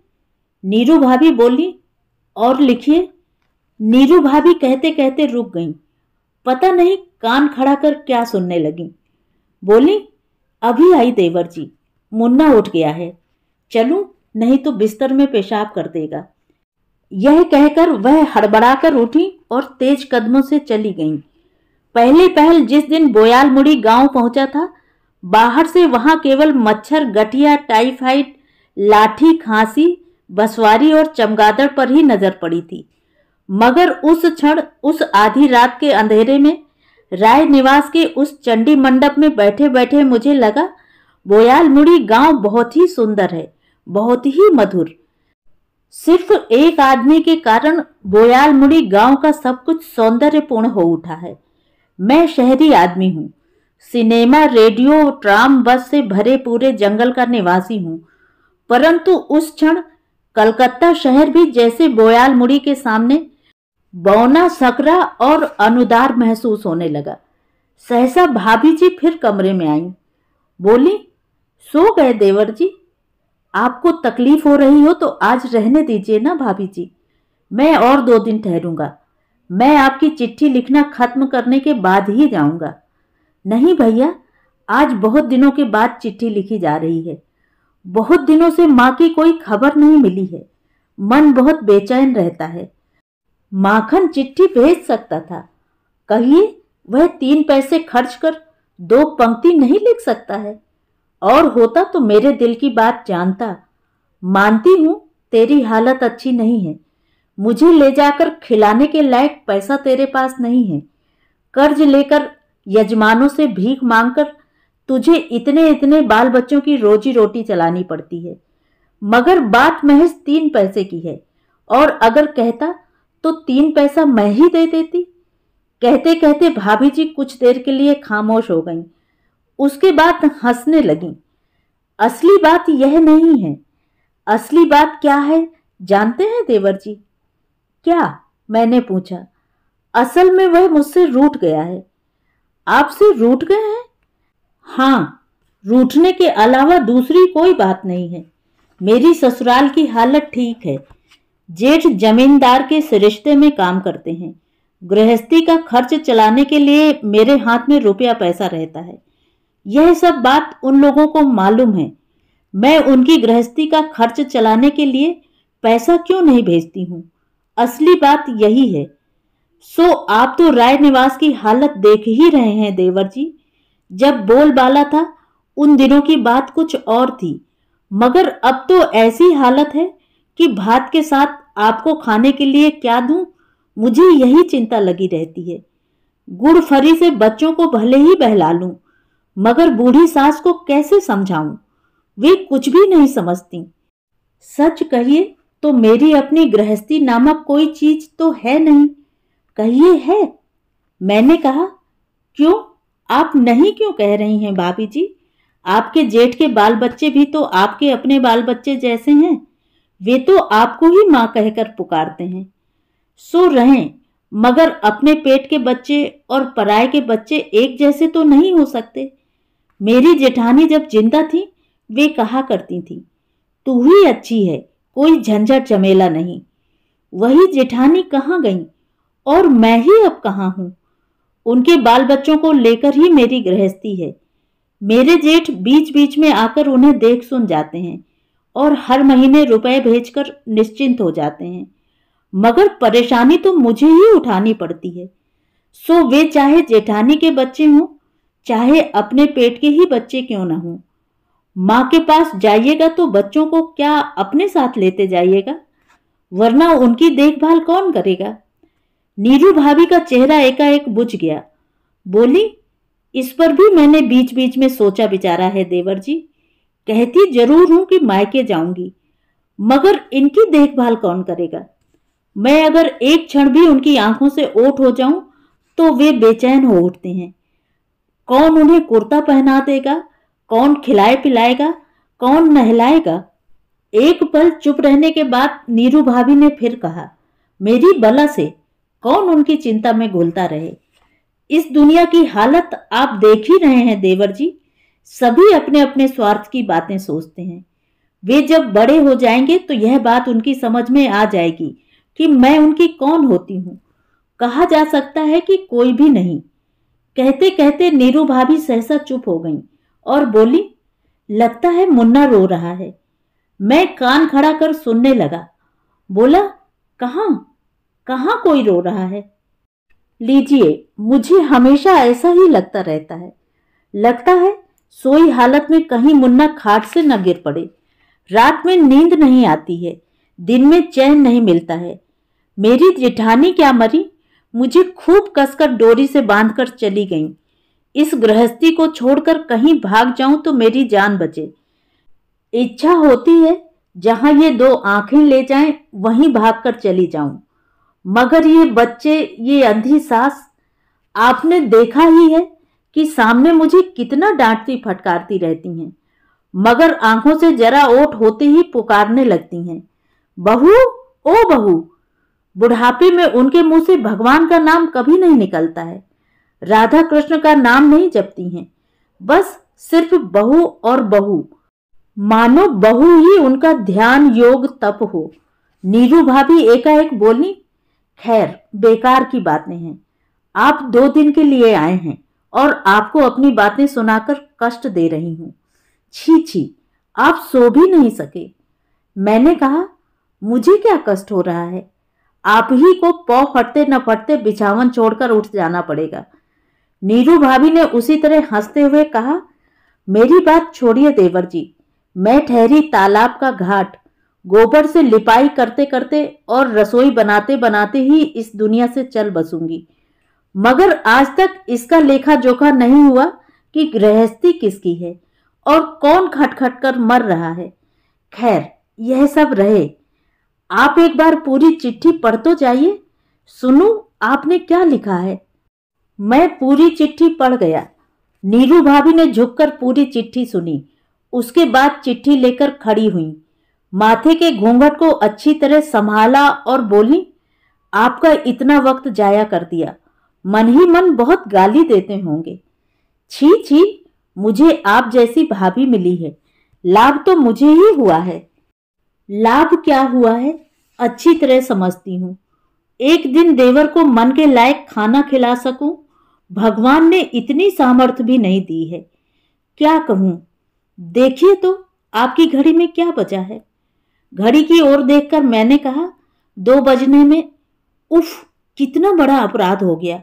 नीरू भाभी बोली, और लिखिए। नीरू भाभी कहते कहते रुक गईं। पता नहीं कान खड़ा कर क्या सुनने लगी। बोली, अभी आई देवर जी, मुन्ना उठ गया है, चलूं, नहीं तो बिस्तर में पेशाब कर देगा। यह कहकर वह हड़बड़ाकर उठी और तेज कदमों से चली गईं। पहले पहल जिस दिन बोयालमुड़ी गांव पहुंचा था, बाहर से वहां केवल मच्छर, गठिया, टाइफाइड, लाठी, खांसी, बसवारी और चमगादड़ पर ही नजर पड़ी थी। मगर उस क्षण, उस आधी रात के अंधेरे में राय निवास के उस चंडी मंडप में बैठे बैठे मुझे लगा, बोयालमुड़ी गांव बहुत ही सुंदर है, बहुत ही मधुर। सिर्फ एक आदमी के कारण बोयालमुड़ी गांव का सब कुछ सौंदर्यपूर्ण हो उठा है। मैं शहरी आदमी हूँ, सिनेमा, रेडियो, ट्राम, बस से भरे पूरे जंगल का निवासी हूँ, परंतु उस क्षण कलकत्ता शहर भी जैसे बोयालमुड़ी के सामने बौना, सकरा और अनुदार महसूस होने लगा। सहसा भाभी जी फिर कमरे में आईं। बोली, सो गए देवर जी? आपको तकलीफ हो रही हो तो आज रहने दीजिए ना भाभी जी, मैं और 2 दिन ठहरूंगा। मैं आपकी चिट्ठी लिखना खत्म करने के बाद ही जाऊंगा। नहीं भैया, आज बहुत दिनों के बाद चिट्ठी लिखी जा रही है। बहुत दिनों से माँ की कोई खबर नहीं मिली है, मन बहुत बेचैन रहता है। माखन चिट्ठी भेज सकता था, कहिए वह 3 पैसे खर्च कर 2 पंक्ति नहीं लिख सकता है? और होता तो मेरे दिल की बात जानता। मानती हूं तेरी हालत अच्छी नहीं है, मुझे ले जाकर खिलाने के लायक पैसा तेरे पास नहीं है। कर्ज लेकर, यजमानों से भीख मांगकर तुझे इतने इतने बाल बच्चों की रोजी रोटी चलानी पड़ती है। मगर बात महज 3 पैसे की है, और अगर कहता तो 3 पैसा मैं ही दे देती। कहते कहते भाभी जी कुछ देर के लिए खामोश हो गईं। उसके बाद हंसने लगीं। असली बात यह नहीं है। असली बात क्या है जानते हैं देवर जी? क्या? मैंने पूछा। असल में वह मुझसे रूठ गया है। आपसे रूठ गए हैं? हाँ, रूठने के अलावा दूसरी कोई बात नहीं है। मेरी ससुराल की हालत ठीक है। जेठ जमींदार के सरिश्ते में काम करते हैं। गृहस्थी का खर्च चलाने के लिए मेरे हाथ में रुपया पैसा रहता है। यह सब बात उन लोगों को मालूम है। मैं उनकी गृहस्थी का खर्च चलाने के लिए पैसा क्यों नहीं भेजती हूँ? असली बात यही है। सो आप तो राय निवास की हालत देख ही रहे हैं देवर जी। जब बोलबाला था उन दिनों की बात कुछ और थी, मगर अब तो ऐसी हालत है कि भात के साथ आपको खाने के लिए क्या दूं, मुझे यही चिंता लगी रहती है। गुड़ फरी से बच्चों को भले ही बहला लूं, मगर बूढ़ी सास को कैसे समझाऊं? वे कुछ भी नहीं समझती। सच कहिए तो मेरी अपनी गृहस्थी नामक कोई चीज तो है नहीं, कहिए है। मैंने कहा, क्यों, आप नहीं क्यों कह रही हैं भाभी जी? आपके जेठ के बाल बच्चे भी तो आपके अपने बाल बच्चे जैसे हैं, वे तो आपको ही मां कहकर पुकारते हैं। सो रहें, मगर अपने पेट के बच्चे और पराये के बच्चे एक जैसे तो नहीं हो सकते। मेरी जेठानी जब जिंदा थी वे कहा करती थी, तू ही अच्छी है, कोई झंझट झमेला नहीं। वही जेठानी कहाँ गई और मैं ही अब कहाँ हूं। उनके बाल बच्चों को लेकर ही मेरी गृहस्थी है। मेरे जेठ बीच बीच में आकर उन्हें देख सुन जाते हैं और हर महीने रुपए भेजकर निश्चिंत हो जाते हैं, मगर परेशानी तो मुझे ही उठानी पड़ती है। सो वे चाहे जेठानी के बच्चे हों, चाहे अपने पेट के ही बच्चे क्यों न हों, मां के पास जाइएगा तो बच्चों को क्या अपने साथ लेते जाइएगा, वरना उनकी देखभाल कौन करेगा। नीरू भाभी का चेहरा एकाएक बुझ गया। बोली, इस पर भी मैंने बीच बीच में सोचा विचारा है देवर जी। कहती जरूर हूं कि मायके जाऊंगी, मगर इनकी देखभाल कौन करेगा। मैं अगर एक क्षण भी उनकी आंखों से ओट हो जाऊं तो वे बेचैन हो उठते हैं। कौन उन्हें कुर्ता पहना देगा, कौन खिलाए पिलाएगा, कौन नहलाएगा। एक पल चुप रहने के बाद नीरू भाभी ने फिर कहा, मेरी बला से कौन उनकी चिंता में घुलता रहे। इस दुनिया की हालत आप देख ही रहे हैं देवर जी, सभी अपने अपने स्वार्थ की बातें सोचते हैं। वे जब बड़े हो जाएंगे तो यह बात उनकी समझ में आ जाएगी कि मैं उनकी कौन होती हूं। कहा जा सकता है कि कोई भी नहीं। कहते कहते नीरू भाभी सहसा चुप हो गईं और बोली, लगता है मुन्ना रो रहा है। मैं कान खड़ा कर सुनने लगा। बोला, कहां कहां कोई रो रहा है। लीजिए, मुझे हमेशा ऐसा ही लगता रहता है। लगता है सोई हालत में कहीं मुन्ना खाट से न गिर पड़े। रात में नींद नहीं आती है, दिन में चैन नहीं मिलता है। मेरी जेठानी क्या मरी, मुझे खूब कसकर डोरी से बांधकर चली गईं। इस गृहस्थी को छोड़कर कहीं भाग जाऊं तो मेरी जान बचे। इच्छा होती है जहां ये दो आंखें ले जाएं वहीं भागकर चली जाऊं, मगर ये बच्चे, ये अंधी सास, आपने देखा ही है कि सामने मुझे कितना डांटती फटकारती रहती हैं, मगर आंखों से जरा ओट होते ही पुकारने लगती हैं, बहू, ओ बहू। बुढ़ापे में उनके मुंह से भगवान का नाम कभी नहीं निकलता है, राधा कृष्ण का नाम नहीं जपती हैं, बस सिर्फ बहू और बहू, मानो बहू ही उनका ध्यान योग तप हो। नीरू भाभी एकाएक बोली, खैर बेकार की बातें हैं। आप 2 दिन के लिए आए हैं और आपको अपनी बातें सुनाकर कष्ट दे रही हूं। छी छी, आप सो भी नहीं सके। मैंने कहा, मुझे क्या कष्ट हो रहा है, आप ही को पौ फटते न फटते बिछावन छोड़कर उठ जाना पड़ेगा। नीरू भाभी ने उसी तरह हंसते हुए कहा, मेरी बात छोड़िए देवर जी, मैं ठहरी तालाब का घाट, गोबर से लिपाई करते करते और रसोई बनाते बनाते ही इस दुनिया से चल बसूंगी, मगर आज तक इसका लेखा जोखा नहीं हुआ कि गृहस्थी किसकी है और कौन खटखट कर मर रहा है। खैर, यह सब रहे, आप एक बार पूरी चिट्ठी पढ़ तो जाइए, सुनूं आपने क्या लिखा है। मैं पूरी चिट्ठी पढ़ गया। नीरू भाभी ने झुककर पूरी चिट्ठी सुनी, उसके बाद चिट्ठी लेकर खड़ी हुई, माथे के घूंघट को अच्छी तरह संभाला और बोली, आपका इतना वक्त जाया कर दिया, मन ही मन बहुत गाली देते होंगे। छी छी, मुझे आप जैसी भाभी मिली है, लाभ तो मुझे ही हुआ है। लाभ क्या हुआ है, अच्छी तरह समझती हूं। एक दिन देवर को मन के लायक खाना खिला सकूं, भगवान ने इतनी सामर्थ्य भी नहीं दी है। क्या कहूं, देखिए तो आपकी घड़ी में क्या बचा है। घड़ी की ओर देखकर मैंने कहा, 2 बजने में। उफ, कितना बड़ा अपराध हो गया,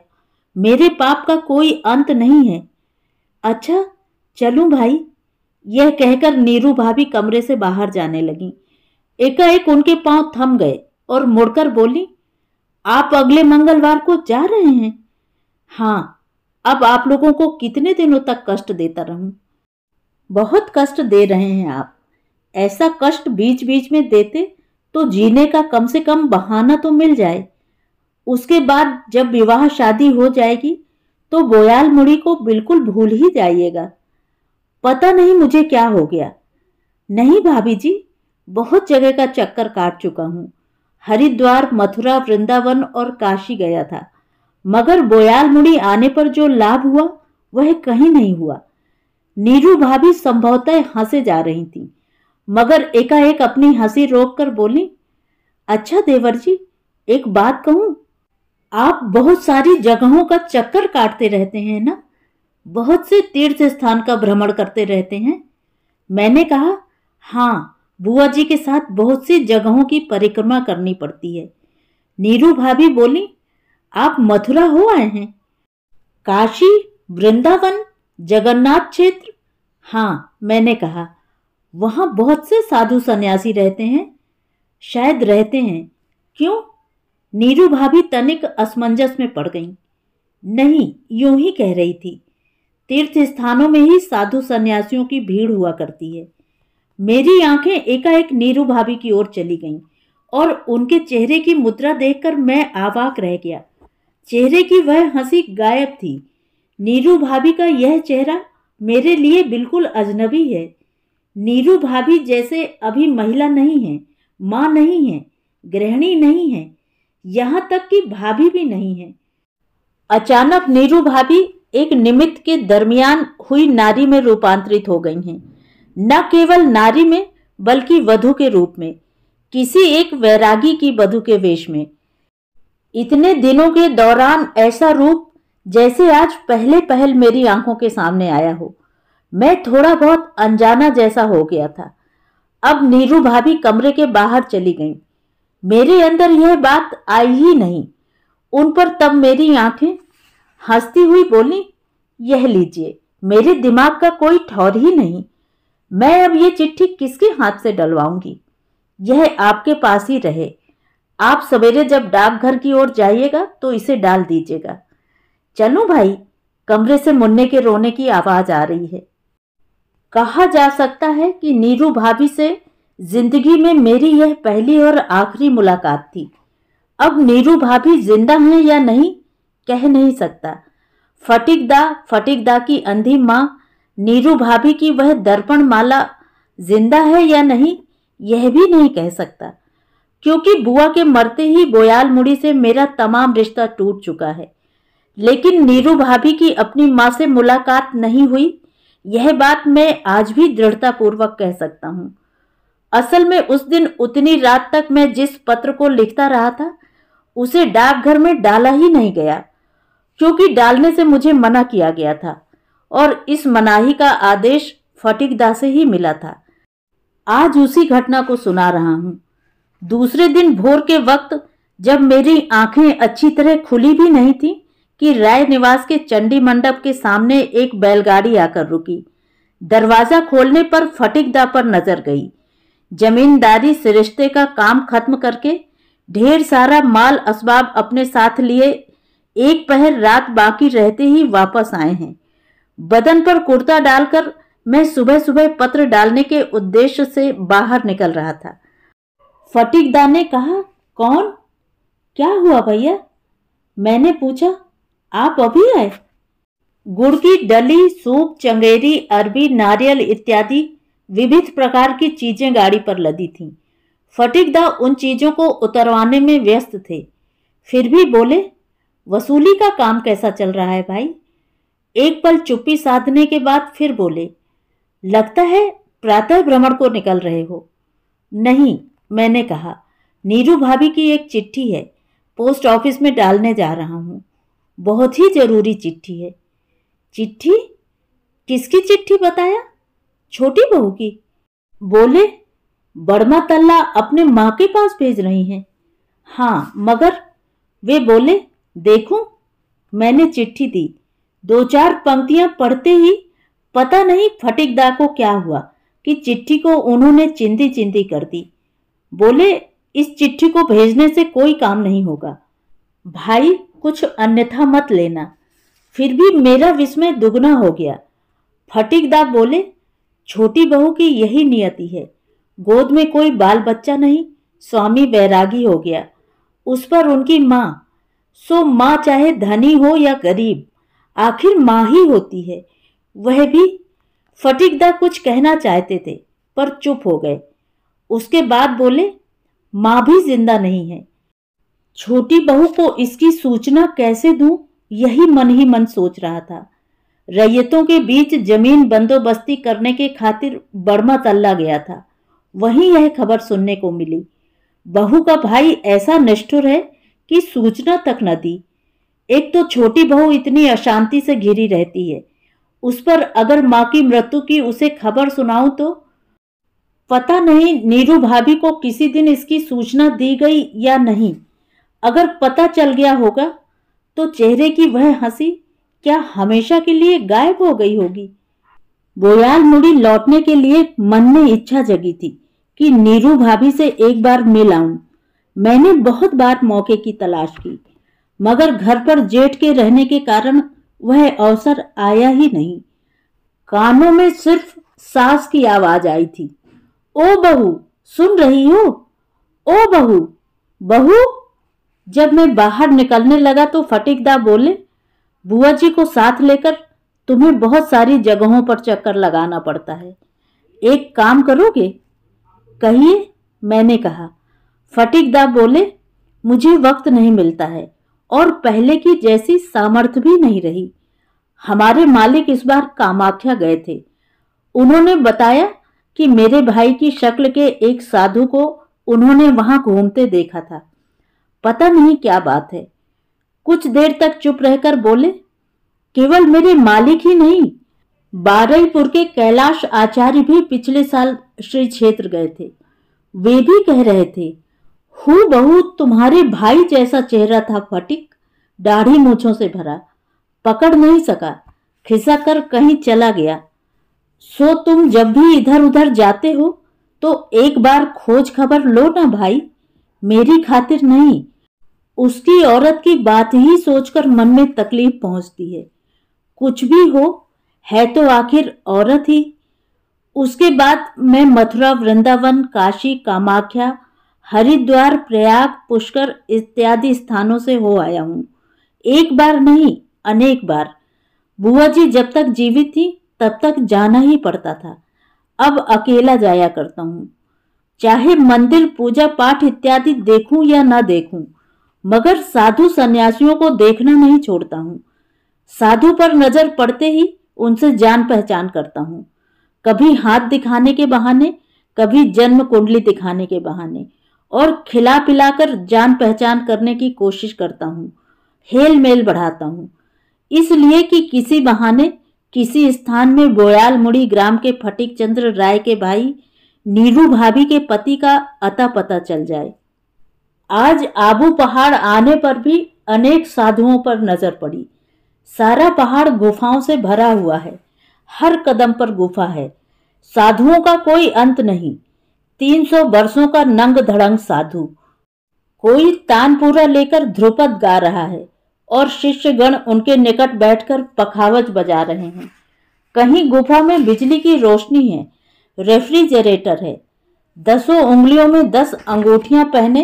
मेरे पाप का कोई अंत नहीं है। अच्छा, चलूं भाई। यह कहकर नीरू भाभी कमरे से बाहर जाने लगी। एकाएक उनके पांव थम गए और मुड़कर बोली, आप अगले मंगलवार को जा रहे हैं। हाँ, अब आप लोगों को कितने दिनों तक कष्ट देता रहूं। बहुत कष्ट दे रहे हैं आप। ऐसा कष्ट बीच बीच में देते तो जीने का कम से कम बहाना तो मिल जाए। उसके बाद जब विवाह शादी हो जाएगी तो बोयाल मुड़ी को बिल्कुल भूल ही जाइएगा। पता नहीं मुझे क्या हो गया। नहीं भाभी जी, बहुत जगह का चक्कर काट चुका हूं। हरिद्वार, मथुरा, वृंदावन और काशी गया था, मगर बोयाल मुड़ी आने पर जो लाभ हुआ वह कहीं नहीं हुआ। नीरू भाभी संभवतः हंसे जा रही थी, मगर एकाएक अपनी हंसी रोककर बोली, अच्छा देवर जी, एक बात कहूं, आप बहुत सारी जगहों का चक्कर काटते रहते हैं ना, बहुत से तीर्थ स्थान का भ्रमण करते रहते हैं। मैंने कहा, हाँ, बुआ जी के साथ बहुत सी जगहों की परिक्रमा करनी पड़ती है। नीरू भाभी बोली, आप मथुरा हो आए हैं? काशी, वृंदावन, जगन्नाथ क्षेत्र? हाँ, मैंने कहा, वहां बहुत से साधु सन्यासी रहते हैं। शायद रहते हैं। क्यों? नीरू भाभी तनिक असमंजस में पड़ गईं। नहीं, यूं ही कह रही थी। तीर्थ स्थानों में ही साधु सन्यासियों की भीड़ हुआ करती है। मेरी आंखें एकाएक नीरू भाभी की ओर चली गईं और उनके चेहरे की मुद्रा देखकर मैं अवाक रह गया। चेहरे की वह हंसी गायब थी। नीरू भाभी का यह चेहरा मेरे लिए बिल्कुल अजनबी है। नीरू भाभी जैसे अभी महिला नहीं है, मां नहीं है, गृहिणी नहीं है, यहां तक कि भाभी भी नहीं है। अचानक नीरू भाभी एक निमित्त के दरमियान हुई नारी में रूपांतरित हो गई हैं। न केवल नारी में बल्कि वधू के रूप में, किसी एक वैरागी की वधू के वेश में। इतने दिनों के दौरान ऐसा रूप जैसे आज पहले पहल मेरी आंखों के सामने आया हो। मैं थोड़ा बहुत अनजाना जैसा हो गया था। अब नीरू भाभी कमरे के बाहर चली गईं। मेरे अंदर यह बात आई ही नहीं। उन पर तब मेरी आंखें हंसती हुई बोली, यह लीजिए, मेरे दिमाग का कोई ठौर ही नहीं। मैं अब ये चिट्ठी किसके हाथ से डलवाऊंगी? यह आपके पास ही रहे। आप सवेरे जब डाकघर की ओर जाइएगा तो इसे डाल दीजिएगा। चलो भाई, कमरे से मुन्ने के रोने की आवाज आ रही है। कहा जा सकता है कि नीरू भाभी से जिंदगी में मेरी यह पहली और आखिरी मुलाकात थी। अब नीरू भाभी जिंदा हैं या नहीं कह नहीं सकता। फटिकदा की अंधी मां नीरू भाभी की वह दर्पण माला जिंदा है या नहीं यह भी नहीं कह सकता, क्योंकि बुआ के मरते ही बोयाल मुड़ी से मेरा तमाम रिश्ता टूट चुका है। लेकिन नीरू भाभी की अपनी मां से मुलाकात नहीं हुई, यह बात मैं आज भी दृढ़तापूर्वक कह सकता हूं। असल में उस दिन उतनी रात तक मैं जिस पत्र को लिखता रहा था उसे डाकघर में डाला ही नहीं गया, क्योंकि डालने से मुझे मना किया गया था और इस मनाही का आदेश फटिकदा से ही मिला था। आज उसी घटना को सुना रहा हूं। दूसरे दिन भोर के वक्त जब मेरी आंखें अच्छी तरह खुली भी नहीं थी कि राय निवास के चंडी मंडप के सामने एक बैलगाड़ी आकर रुकी। दरवाजा खोलने पर फटिकदा पर नजर गई। जमींदारी सरिश्ते का काम खत्म करके ढेर सारा माल असबाब अपने साथ लिए एक पहर रात बाकी रहते ही वापस आए हैं। बदन पर कुर्ता डालकर मैं सुबह सुबह पत्र डालने के उद्देश्य से बाहर निकल रहा था। फटिकदा ने कहा, कौन? क्या हुआ भैया? मैंने पूछा, आप अभी आए? गुड़ की डली, सूप, चंगेरी, अरबी, नारियल इत्यादि विविध प्रकार की चीजें गाड़ी पर लदी थीं। फटिकदा उन चीजों को उतरवाने में व्यस्त थे। फिर भी बोले, वसूली का काम कैसा चल रहा है भाई? एक पल चुप्पी साधने के बाद फिर बोले, लगता है प्रातः भ्रमण को निकल रहे हो। नहीं, मैंने कहा, नीरू भाभी की एक चिट्ठी है, पोस्ट ऑफिस में डालने जा रहा हूं। बहुत ही जरूरी चिट्ठी है। चिट्ठी? किसकी चिट्ठी बताया? छोटी बहू की। बोले, बड़मा तल्ला अपने मां के पास भेज रही हैं। हाँ, मगर? वे बोले, देखूं? मैंने चिट्ठी दी। 2-4 पंक्तियां पढ़ते ही पता नहीं फटिकदा को क्या हुआ कि चिट्ठी को उन्होंने चिंदी चिंदी कर दी। बोले, इस चिट्ठी को भेजने से कोई काम नहीं होगा भाई, कुछ अन्यथा मत लेना। फिर भी मेरा विस्मय दुगना हो गया। फटिकदा बोले, छोटी बहू की यही नियति है, गोद में कोई बाल बच्चा नहीं, स्वामी वैरागी हो गया। उस पर उनकी माँ, सो माँ चाहे धनी हो या गरीब, आखिर माँ ही होती है। वह भी। फटीकदा कुछ कहना चाहते थे पर चुप हो गए। उसके बाद बोले, माँ भी जिंदा नहीं है। छोटी बहू को इसकी सूचना कैसे दूं, यही मन ही मन सोच रहा था। रैयतों के बीच जमीन बंदोबस्ती करने के खातिर बर्मा तल्ला गया था, वहीं यह खबर सुनने को मिली। बहू का भाई ऐसा निष्ठुर है कि सूचना तक न दी। एक तो छोटी बहू इतनी अशांति से घिरी रहती है, उस पर अगर माँ की मृत्यु की उसे खबर सुनाऊं तो पता नहीं नीरू भाभी को किसी दिन इसकी सूचना दी गई या नहीं। अगर पता चल गया होगा तो चेहरे की वह हंसी क्या हमेशा के लिए गायब हो गई होगी। बोयाल मुड़ी लौटने के लिए मन में इच्छा जगी थी कि नीरू भाभी से एक बार मिल आऊं। मैंने बहुत बार मौके की तलाश की, मगर घर पर जेठ के रहने के कारण वह अवसर आया ही नहीं। कानों में सिर्फ सास की आवाज आई थी, ओ बहू, सुन रही हो? ओ बहू, बहू। जब मैं बाहर निकलने लगा तो फटीकदा बोले, बुआ जी को साथ लेकर तुम्हें बहुत सारी जगहों पर चक्कर लगाना पड़ता है, एक काम करोगे? कहिए, मैंने कहा। फटीकदा बोले, मुझे वक्त नहीं मिलता है और पहले की जैसी सामर्थ्य भी नहीं रही। हमारे मालिक इस बार कामाख्या गए थे। उन्होंने बताया कि मेरे भाई की शक्ल के एक साधु को उन्होंने वहां घूमते देखा था। पता नहीं क्या बात है। कुछ देर तक चुप रहकर बोले, केवल मेरे मालिक ही नहीं, बारुईपुर के कैलाश आचार्य भी पिछले साल श्री क्षेत्र गए थे। वे भी कह रहे थे, हूबहू तुम्हारे भाई जैसा चेहरा था फटिक, दाढ़ी मूछों से भरा। पकड़ नहीं सका, खिसक कर कहीं चला गया। सो तुम जब भी इधर उधर जाते हो तो एक बार खोज खबर लो ना भाई, मेरी खातिर नहीं। उसकी औरत की बात ही सोचकर मन में तकलीफ पहुंचती है। कुछ भी हो, है तो आखिर औरत ही। उसके बाद मैं मथुरा, वृंदावन, काशी, कामाख्या, हरिद्वार, प्रयाग, पुष्कर इत्यादि स्थानों से हो आया हूं। एक बार नहीं, अनेक बार। बुआ जी जब तक जीवित थी तब तक जाना ही पड़ता था। अब अकेला जाया करता हूं, चाहे मंदिर, पूजा पाठ इत्यादि देखूं या ना देखूं, मगर साधु सन्यासियों को देखना नहीं छोड़ता हूं। साधु पर नजर पड़ते ही उनसे जान पहचान करता हूं, कभी हाथ दिखाने के बहाने, कभी जन्म कुंडली दिखाने के बहाने, और खिला पिलाकर जान पहचान करने की कोशिश करता हूं, हेल मेल बढ़ाता हूं, इसलिए कि किसी बहाने किसी स्थान में बोयाल मुड़ी ग्राम के फटीक चंद्र राय के भाई नीरू भाभी के पति का अता पता चल जाए। आज आबू पहाड़ आने पर भी अनेक साधुओं पर नजर पड़ी। सारा पहाड़ गुफाओं से भरा हुआ है, हर कदम पर गुफा है। साधुओं का कोई अंत नहीं। 300 वर्षों का नंग धड़ंग साधु। कोई तानपूरा लेकर ध्रुपद गा रहा है और शिष्यगण उनके निकट बैठकर पखावज बजा रहे हैं। कहीं गुफा में बिजली की रोशनी है, रेफ्रिजरेटर है। 10 उंगलियों में 10 अंगूठियां पहने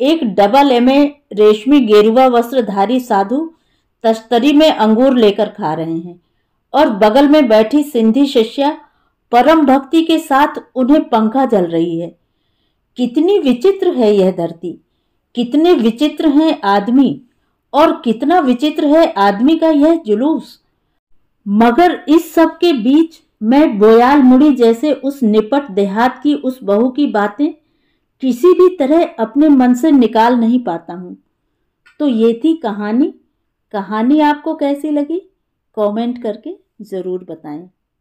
एक डबल एमए रेशमी गेरुआ वस्त्रधारी साधु तश्तरी में अंगूर लेकर खा रहे हैं और बगल में बैठी सिंधी शिष्या परम भक्ति के साथ उन्हें पंखा जल रही है। कितनी विचित्र है यह धरती, कितने विचित्र हैं आदमी, और कितना विचित्र है आदमी का यह जुलूस। मगर इस सब के बीच मैं बोयाल मुड़ी जैसे उस निपट देहात की उस बहू की बातें किसी भी तरह अपने मन से निकाल नहीं पाता हूं। तो ये थी कहानी। कहानी आपको कैसी लगी कमेंट करके जरूर बताएं।